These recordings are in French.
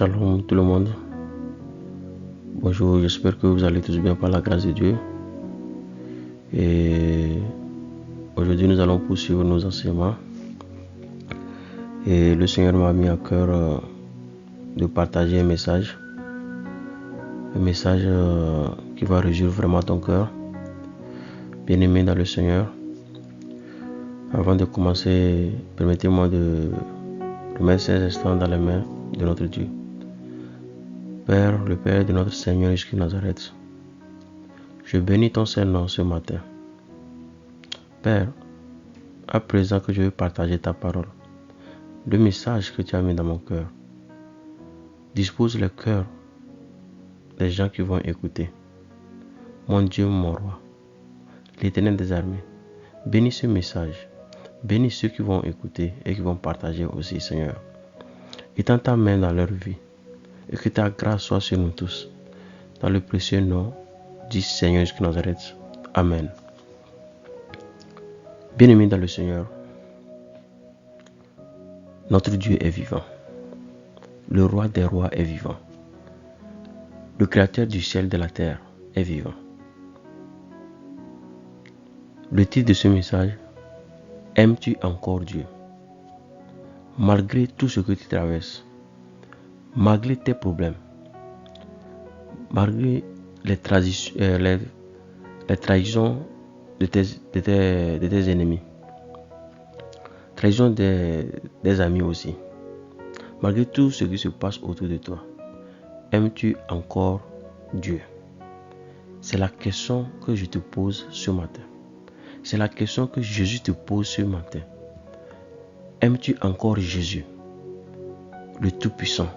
Shalom tout le monde. Bonjour, j'espère que vous allez tous bien par la grâce de Dieu. Et aujourd'hui nous allons poursuivre nos enseignements. Et le Seigneur m'a mis à cœur de partager un message qui va réjouir vraiment ton cœur. Bien-aimé dans le Seigneur, avant de commencer, permettez-moi de remettre ces instants dans les mains de notre Dieu. Père, le Père de notre Seigneur Jésus Nazareth, je bénis ton Saint-Nom ce matin. Père, à présent que je veux partager ta parole, le message que tu as mis dans mon cœur, dispose le cœur des gens qui vont écouter. Mon Dieu, mon roi, l'Éternel des armées, bénis ce message, bénis ceux qui vont écouter et qui vont partager aussi, Seigneur. Étends ta main dans leur vie et que ta grâce soit sur nous tous. Dans le précieux nom du Seigneur Jésus Nazareth. Amen. Bien-aimés dans le Seigneur, notre Dieu est vivant. Le roi des rois est vivant. Le créateur du ciel et de la terre est vivant. Le titre de ce message, aimes-tu encore Dieu? Malgré tout ce que tu traverses, malgré tes problèmes, malgré les trahisons de tes ennemis, trahison des amis aussi, malgré tout ce qui se passe autour de toi, aimes-tu encore Dieu? C'est la question que je te pose ce matin. C'est la question que Jésus te pose ce matin. Aimes-tu encore Jésus, le Tout-Puissant,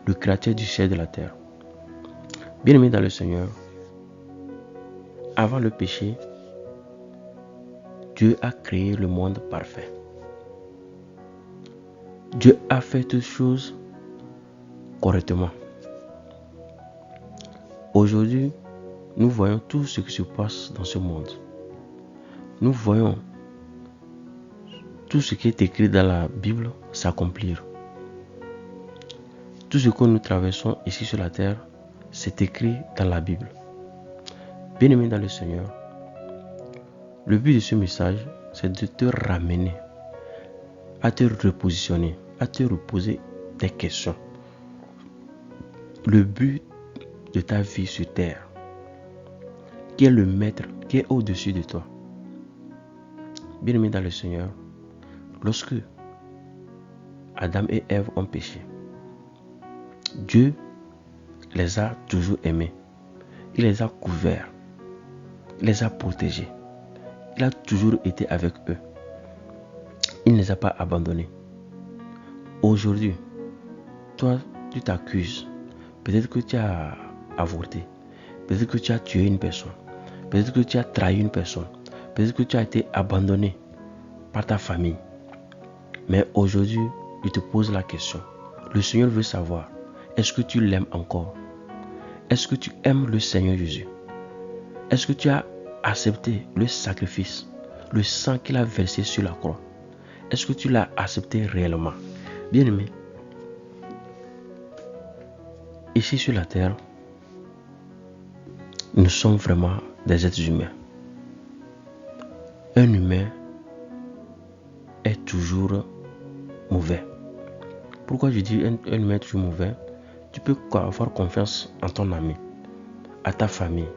le Créateur du ciel et de la terre? Bien-aimé dans le Seigneur, avant le péché, Dieu a créé le monde parfait. Dieu a fait toutes choses correctement. Aujourd'hui, nous voyons tout ce qui se passe dans ce monde. Nous voyons tout ce qui est écrit dans la Bible s'accomplir. Tout ce que nous traversons ici sur la terre, c'est écrit dans la Bible. Bien-aimé dans le Seigneur, le but de ce message, c'est de te ramener, à te repositionner, à te reposer des questions. Le but de ta vie sur terre, qui est le maître, qui est au-dessus de toi. Bien-aimé dans le Seigneur, lorsque Adam et Ève ont péché, Dieu les a toujours aimés. Il les a couverts. Il les a protégés. Il a toujours été avec eux. Il ne les a pas abandonnés. Aujourd'hui, toi, tu t'accuses. Peut-être que tu as avorté. Peut-être que tu as tué une personne. Peut-être que tu as trahi une personne. Peut-être que tu as été abandonné par ta famille. Mais aujourd'hui, je te pose la question. Le Seigneur veut savoir, est-ce que tu l'aimes encore? Est-ce que tu aimes le Seigneur Jésus? Est-ce que tu as accepté le sacrifice, le sang qu'il a versé sur la croix? Est-ce que tu l'as accepté réellement? Bien-aimé, ici sur la terre, nous sommes vraiment des êtres humains. Un humain est toujours mauvais. Pourquoi je dis un humain est toujours mauvais? Tu peux avoir confiance en ton ami, à ta famille,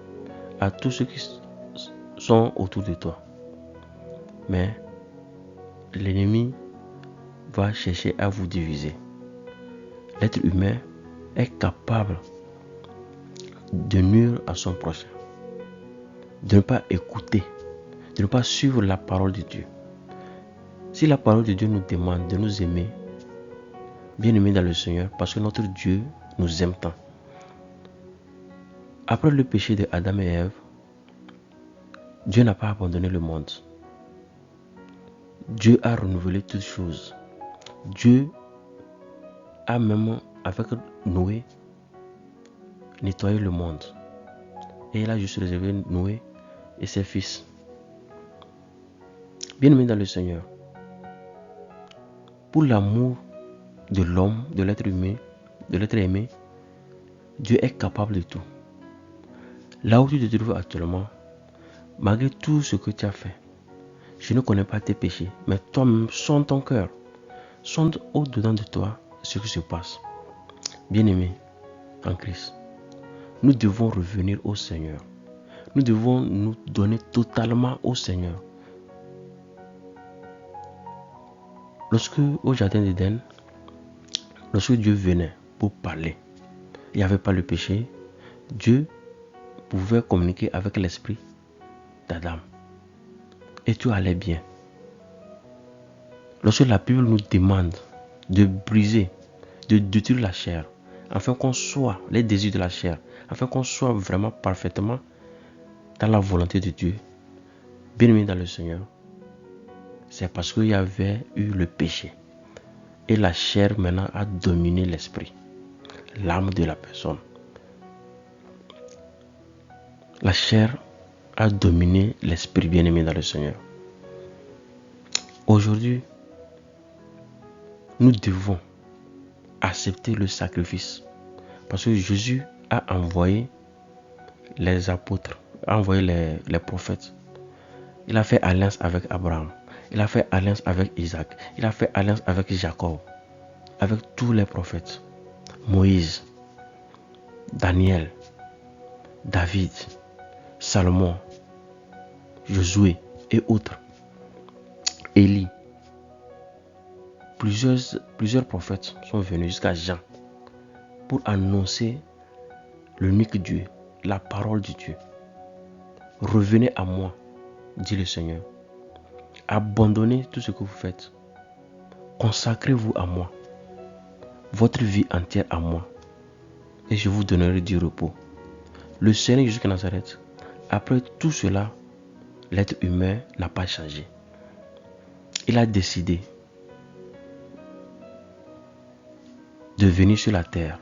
à tous ceux qui sont autour de toi. Mais l'ennemi va chercher à vous diviser. L'être humain est capable de nuire à son prochain, de ne pas écouter, de ne pas suivre la parole de Dieu. Si la parole de Dieu nous demande de nous aimer, bien-aimés dans le Seigneur, parce que notre Dieu nous aime tant. Après le péché de Adam et Ève, Dieu n'a pas abandonné le monde. Dieu a renouvelé toutes choses. Dieu a même, avec Noé, nettoyé le monde. Et il a juste réservé Noé et ses fils. Bien-aimés dans le Seigneur, pour l'amour de l'homme, de l'être humain, de l'être aimé, Dieu est capable de tout. Là où tu te trouves actuellement, malgré tout ce que tu as fait, je ne connais pas tes péchés, mais toi-même, sonde ton cœur. Sonde au-dedans de toi ce qui se passe. Bien-aimé en Christ, nous devons revenir au Seigneur. Nous devons nous donner totalement au Seigneur. Lorsque au jardin d'Éden, lorsque Dieu venait pour parler, il n'y avait pas le péché, Dieu pouvait communiquer avec l'esprit d'Adam. Et tout allait bien. Lorsque la Bible nous demande de briser, de détruire la chair, afin qu'on soit les désirs de la chair, afin qu'on soit vraiment parfaitement dans la volonté de Dieu, bien-aimé dans le Seigneur, c'est parce qu'il y avait eu le péché. Et la chair maintenant a dominé l'esprit, l'âme de la personne. La chair a dominé l'esprit, bien-aimé dans le Seigneur. Aujourd'hui, nous devons accepter le sacrifice. Parce que Jésus a envoyé les apôtres, a envoyé les prophètes. Il a fait alliance avec Abraham. Il a fait alliance avec Isaac. Il a fait alliance avec Jacob. Avec tous les prophètes. Moïse, Daniel, David, Salomon, Josué et autres. Élie. Plusieurs prophètes sont venus jusqu'à Jean pour annoncer l'unique Dieu, la parole de Dieu. Revenez à moi, dit le Seigneur. Abandonnez tout ce que vous faites. Consacrez-vous à moi. Votre vie entière à moi. Et je vous donnerai du repos. Le Seigneur Jésus de Nazareth, après tout cela, l'être humain n'a pas changé. Il a décidé de venir sur la terre,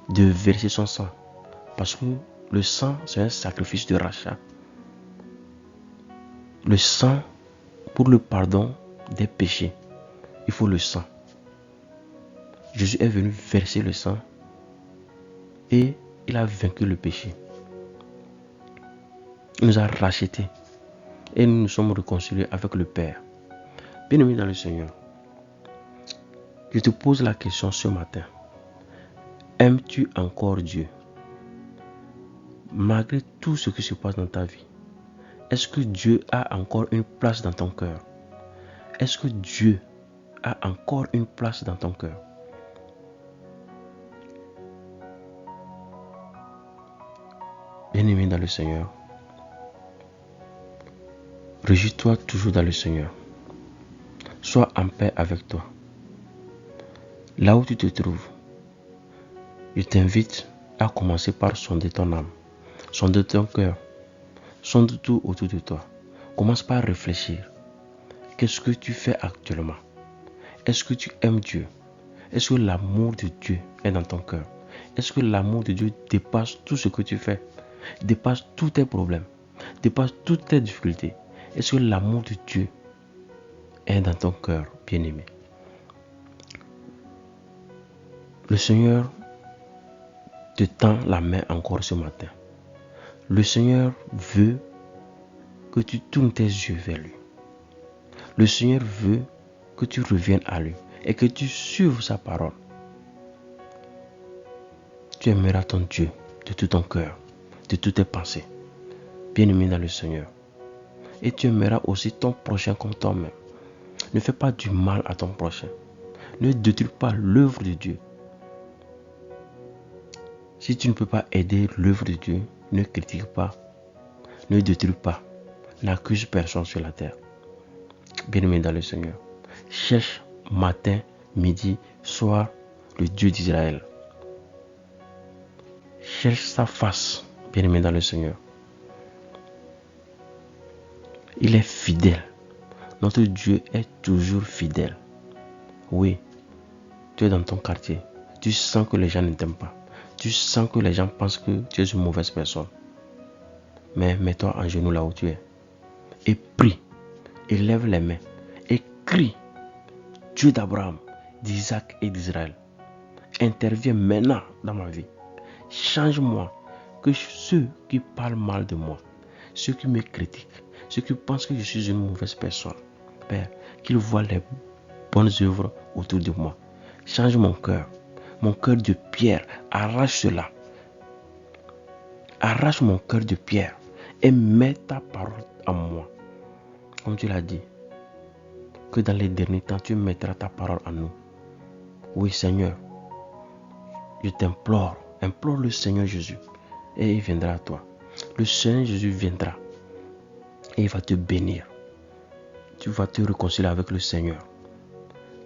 de verser son sang. Parce que le sang, c'est un sacrifice de rachat. Le sang, pour le pardon des péchés, il faut le sang. Jésus est venu verser le sang et il a vaincu le péché. Il nous a rachetés et nous nous sommes réconciliés avec le Père. Bien-aimé dans le Seigneur, je te pose la question ce matin. Aimes-tu encore Dieu? Malgré tout ce qui se passe dans ta vie, est-ce que Dieu a encore une place dans ton cœur? Est-ce que Dieu a encore une place dans ton cœur? Bien-aimé dans le Seigneur, réjouis-toi toujours dans le Seigneur. Sois en paix avec toi. Là où tu te trouves, je t'invite à commencer par sonder ton âme, sonder ton cœur, sonde tout autour de toi. Commence par réfléchir. Qu'est-ce que tu fais actuellement? Est-ce que tu aimes Dieu? Est-ce que l'amour de Dieu est dans ton cœur? Est-ce que l'amour de Dieu dépasse tout ce que tu fais? Dépasse tous tes problèmes? Dépasse toutes tes difficultés? Est-ce que l'amour de Dieu est dans ton cœur, bien-aimé? Le Seigneur te tend la main encore ce matin. Le Seigneur veut que tu tournes tes yeux vers lui. Le Seigneur veut que tu reviennes à lui et que tu suives sa parole. Tu aimeras ton Dieu de tout ton cœur, de toutes tes pensées, bien-aimé dans le Seigneur. Et tu aimeras aussi ton prochain comme toi-même. Ne fais pas du mal à ton prochain. Ne détruis pas l'œuvre de Dieu. Si tu ne peux pas aider l'œuvre de Dieu, ne critique pas, ne détruis pas, n'accuse personne sur la terre. Bien-aimé dans le Seigneur, cherche matin, midi, soir le Dieu d'Israël. Cherche sa face, bien-aimé dans le Seigneur. Il est fidèle. Notre Dieu est toujours fidèle. Oui, tu es dans ton quartier. Tu sens que les gens ne t'aiment pas. Tu sens que les gens pensent que tu es une mauvaise personne. Mais mets-toi en genoux là où tu es. Et prie. Et lève les mains. Et crie. Dieu d'Abraham, d'Isaac et d'Israël. interviens maintenant dans ma vie. Change-moi. Que ceux qui parlent mal de moi, ceux qui me critiquent, ceux qui pensent que je suis une mauvaise personne, Père, qu'ils voient les bonnes œuvres autour de moi. Change mon cœur de pierre, arrache cela. Arrache mon cœur de pierre et mets ta parole en moi. Comme tu l'as dit, que dans les derniers temps, tu mettras ta parole en nous. Oui, Seigneur, je t'implore, implore le Seigneur Jésus et il viendra à toi. Le Seigneur Jésus viendra et il va te bénir. Tu vas te réconcilier avec le Seigneur.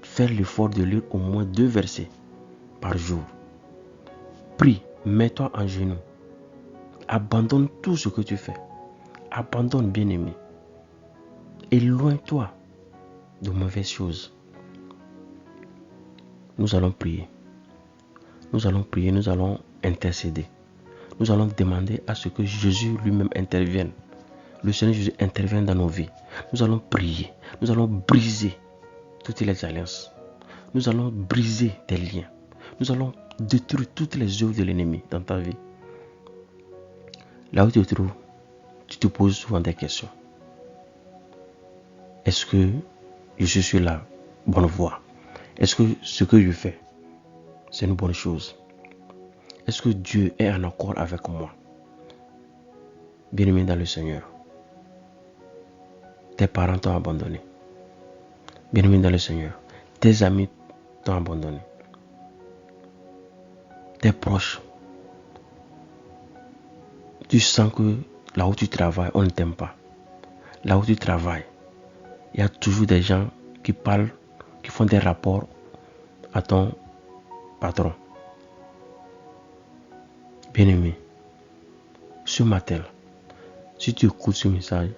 Faire l'effort de lire au moins 2 versets par jour. Prie, mets-toi en genoux. Abandonne tout ce que tu fais. Abandonne, bien-aimé. Éloigne-toi de mauvaises choses. Nous allons prier. Nous allons prier, nous allons intercéder. Nous allons demander à ce que Jésus lui-même intervienne. Le Seigneur Jésus intervienne dans nos vies. Nous allons prier. Nous allons briser toutes les alliances. Nous allons briser tes liens. Nous allons détruire toutes les œuvres de l'ennemi dans ta vie. Là où tu te trouves, tu te poses souvent des questions. Est-ce que je suis sur la bonne voie? Est-ce que ce que je fais, c'est une bonne chose? Est-ce que Dieu est en accord avec moi? Bien-aimé dans le Seigneur, tes parents t'ont abandonné. Bien-aimé dans le Seigneur, tes amis t'ont abandonné. Tes proches, tu sens que là où tu travailles, on ne t'aime pas. Là où tu travailles, il y a toujours des gens qui parlent, qui font des rapports à ton patron. Bien-aimé, ce matin, si tu écoutes ce message,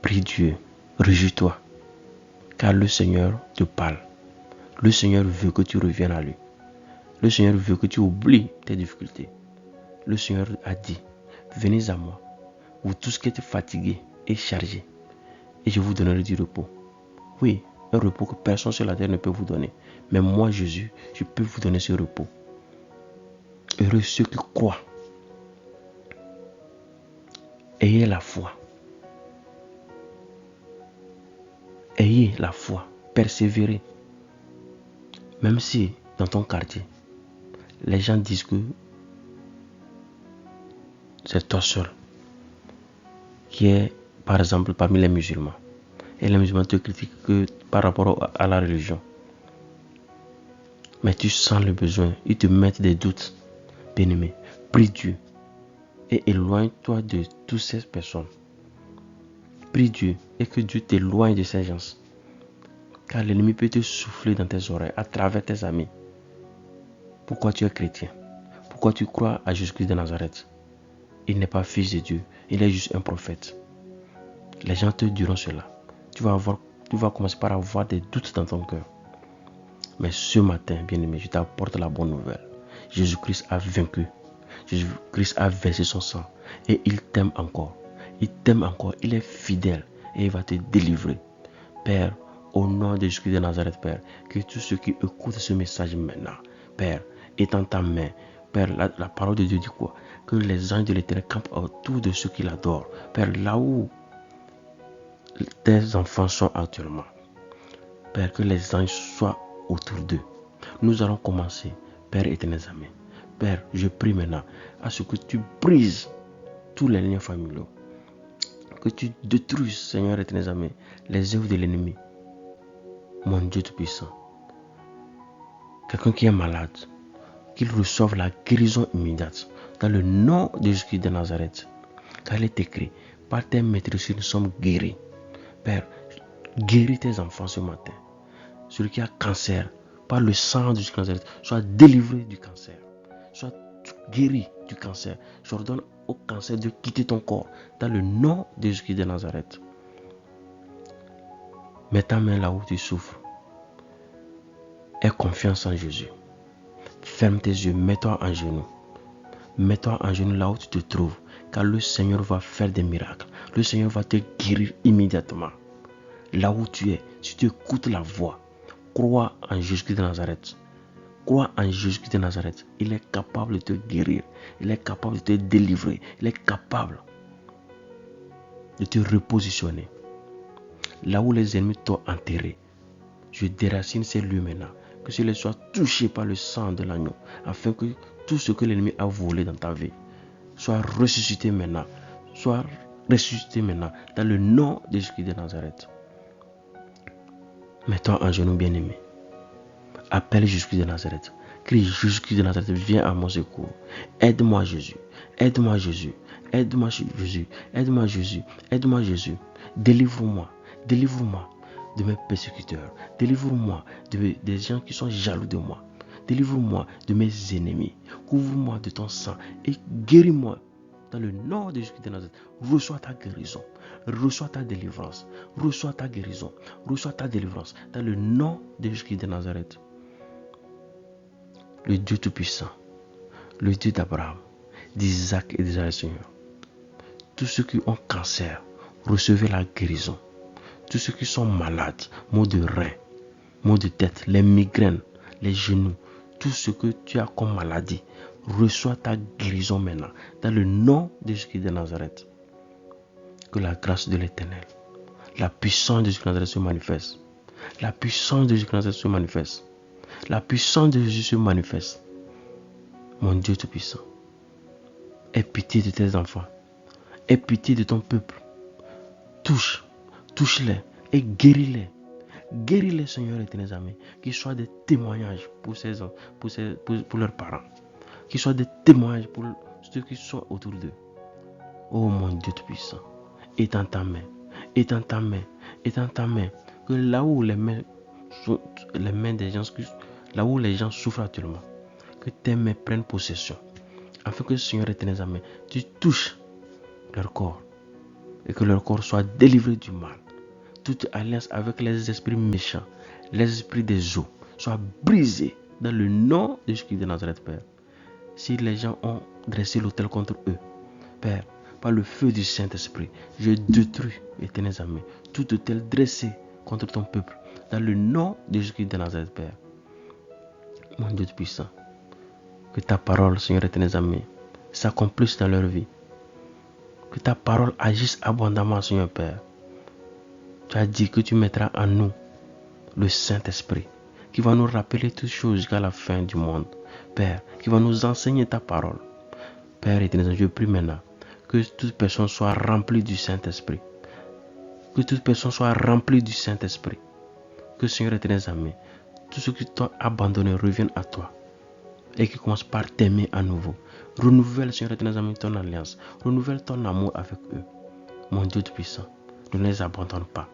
prie Dieu, réjouis-toi, car le Seigneur te parle. Le Seigneur veut que tu reviennes à lui. Le Seigneur veut que tu oublies tes difficultés. Le Seigneur a dit, venez à moi, vous tous qui êtes fatigués et chargés, et je vous donnerai du repos. Oui, un repos que personne sur la terre ne peut vous donner. Mais moi, Jésus, je peux vous donner ce repos. Heureux ceux qui croient. Ayez la foi. Ayez la foi. Persévérez. Même si dans ton quartier, les gens disent que c'est toi seul qui est, par exemple, parmi les musulmans. Et les musulmans te critiquent que par rapport à la religion. Mais tu sens le besoin. Ils te mettent des doutes. Bien-aimé, prie Dieu. Et éloigne-toi de toutes ces personnes. Prie Dieu et que Dieu t'éloigne de ces gens. Car l'ennemi peut te souffler dans tes oreilles à travers tes amis. Pourquoi tu es chrétien? Pourquoi tu crois à Jésus-Christ de Nazareth? Il n'est pas fils de Dieu, il est juste un prophète. Les gens te diront cela. Tu vas commencer par avoir des doutes dans ton cœur. Mais ce matin, bien-aimé, je t'apporte la bonne nouvelle. Jésus-Christ a vaincu. Jésus-Christ a versé son sang. Et il t'aime encore. Il t'aime encore. Il est fidèle. Et il va te délivrer. Père, au nom de Jésus-Christ de Nazareth, Père, que tous ceux qui écoutent ce message maintenant, Père, étends ta main. Père, la parole de Dieu dit quoi? Que les anges de l'Éternel campent autour de ceux qui l'adorent. Père, là où tes enfants sont actuellement, Père, que les anges soient autour d'eux. Nous allons commencer, Père éternel amen. Père, je prie maintenant à ce que tu brises tous les liens familiaux. Que tu détruises, Seigneur éternel amen, les œuvres de l'ennemi. Mon Dieu Tout-Puissant. Quelqu'un qui est malade, qu'il reçoive la guérison immédiate dans le nom de Jésus de Nazareth. Car il est écrit, par tes maîtrises, nous sommes guéris. Père, guéris tes enfants ce matin. Celui qui a cancer, par le sang de Jésus de Nazareth, soit délivré du cancer. Soit guéri du cancer. J'ordonne au cancer de quitter ton corps dans le nom de Jésus de Nazareth. Mets ta main là où tu souffres. Aie confiance en Jésus. Ferme tes yeux, mets-toi en genoux. Mets-toi en genoux là où tu te trouves, car le Seigneur va faire des miracles. Le Seigneur va te guérir immédiatement. Là où tu es, si tu écoutes la voix, crois en Jésus-Christ de Nazareth. Crois en Jésus-Christ de Nazareth. Il est capable de te guérir. Il est capable de te délivrer. Il est capable de te repositionner. Là où les ennemis t'ont enterré, je déracine ces lieux maintenant. Que cela soit touché par le sang de l'agneau, afin que tout ce que l'ennemi a volé dans ta vie soit ressuscité maintenant. Soit ressuscité maintenant dans le nom de Jésus-Christ de Nazareth. Mets-toi en genoux, bien-aimé. Appelle Jésus-Christ de Nazareth. Crie Jésus-Christ de Nazareth, viens à mon secours. Aide-moi Jésus. Aide-moi Jésus. Aide-moi Jésus. Aide-moi Jésus. Aide-moi Jésus. Délivre-moi. Délivre-moi de mes persécuteurs. Délivre-moi des gens qui sont jaloux de moi. Délivre-moi de mes ennemis. Couvre-moi de ton sang et guéris-moi. Dans le nom de Jésus de Nazareth, reçois ta guérison, reçois ta délivrance, reçois ta guérison, reçois ta délivrance. Dans le nom de Jésus de Nazareth, le Dieu Tout-Puissant, le Dieu d'Abraham, d'Isaac et d'Israël, Seigneur. Tous ceux qui ont cancer, recevez la guérison. Tous ceux qui sont malades, maux de rein, maux de tête, les migraines, les genoux, tout ce que tu as comme maladie, reçois ta guérison maintenant. Dans le nom de Jésus de Nazareth. Que la grâce de l'Éternel, la puissance de Jésus de Nazareth se manifeste. La puissance de Jésus de Nazareth se manifeste. La puissance de Jésus se manifeste. Mon Dieu Tout-Puissant, aie pitié de tes enfants. Aie pitié de ton peuple. Touche-les et guéris-les. Guéris-les, Seigneur éternel amis, qu'ils soient des témoignages pour leurs parents. Qu'ils soient des témoignages pour ceux qui sont autour d'eux. Oh mon Dieu Tout-Puissant, étends ta main, étends ta main, étends ta main. Que là où les mains des gens, là où les gens souffrent actuellement, que tes mains prennent possession. Afin que, Seigneur éternel amis, tu touches leur corps et que leur corps soit délivré du mal. Toute alliance avec les esprits méchants, les esprits des eaux, soit brisée dans le nom de Jésus de Nazareth, Père. Si les gens ont dressé l'autel contre eux, Père, par le feu du Saint-Esprit, je détruis, éternel amis, tout autel dressé contre ton peuple, dans le nom de Jésus de Nazareth, Père. Mon Dieu puissant, que ta parole, Seigneur éternel amis, s'accomplisse dans leur vie. Que ta parole agisse abondamment, Seigneur Père. Tu as dit que tu mettras en nous le Saint-Esprit, qui va nous rappeler toutes choses jusqu'à la fin du monde. Père, qui va nous enseigner ta parole. Père éternel, je prie maintenant que toute personne soit remplie du Saint-Esprit. Que toute personne soit remplie du Saint-Esprit. Que Seigneur éternel amis, tous ceux qui t'ont abandonné reviennent à toi. Et qui commencent par t'aimer à nouveau. Renouvelle, Seigneur éternel amis, ton alliance. Renouvelle ton amour avec eux. Mon Dieu puissant, ne les abandonne pas.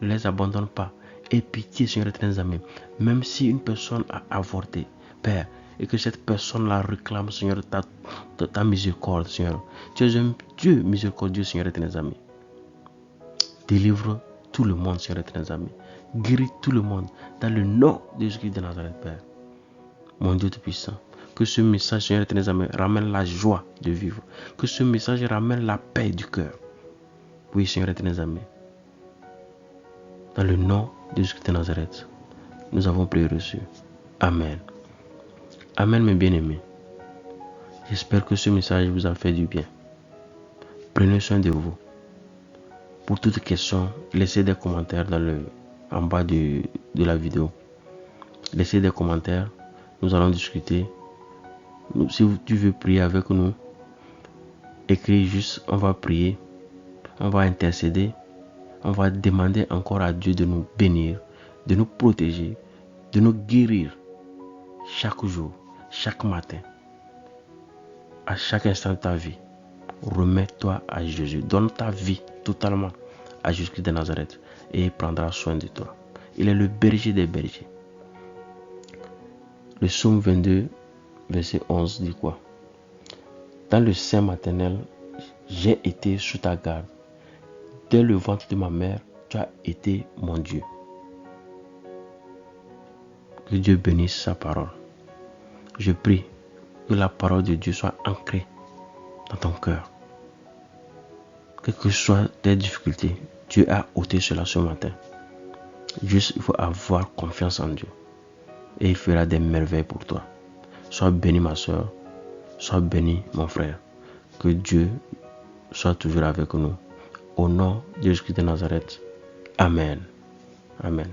Ne les abandonne pas. Et pitié, Seigneur éternel amis, même si une personne a avorté, Père, et que cette personne-là réclame, Seigneur, ta miséricorde, Seigneur. Tu es un Dieu miséricordieux, Seigneur éternel amis. Délivre tout le monde, Seigneur éternel amis. Guéris tout le monde dans le nom de Jésus de Nazareth, Père. Mon Dieu Tout-Puissant, que ce message, Seigneur éternel amis, ramène la joie de vivre. Que ce message ramène la paix du cœur. Oui, Seigneur éternel amis. Dans le nom de Jésus de Nazareth, nous avons prié reçu. Amen. Amen, mes bien-aimés. J'espère que ce message vous a fait du bien. Prenez soin de vous. Pour toute question, laissez des commentaires en bas de la vidéo. Laissez des commentaires. Nous allons discuter. Si tu veux prier avec nous, écris juste, on va prier. On va intercéder. On va demander encore à Dieu de nous bénir, de nous protéger, de nous guérir chaque jour, chaque matin, à chaque instant de ta vie. Remets-toi à Jésus. Donne ta vie totalement à Jésus de Nazareth et il prendra soin de toi. Il est le berger des bergers. Le psaume 22, verset 11 dit quoi? Dans le sein maternel, j'ai été sous ta garde. Dès le ventre de ma mère, tu as été mon Dieu. Que Dieu bénisse sa parole. Je prie que la parole de Dieu soit ancrée dans ton cœur. Quelles que soient tes difficultés, Dieu a ôté cela ce matin. Juste, il faut avoir confiance en Dieu. Et il fera des merveilles pour toi. Sois béni ma soeur, sois béni mon frère. Que Dieu soit toujours avec nous. Au nom de Jésus-Christ de Nazareth. Amen. Amen.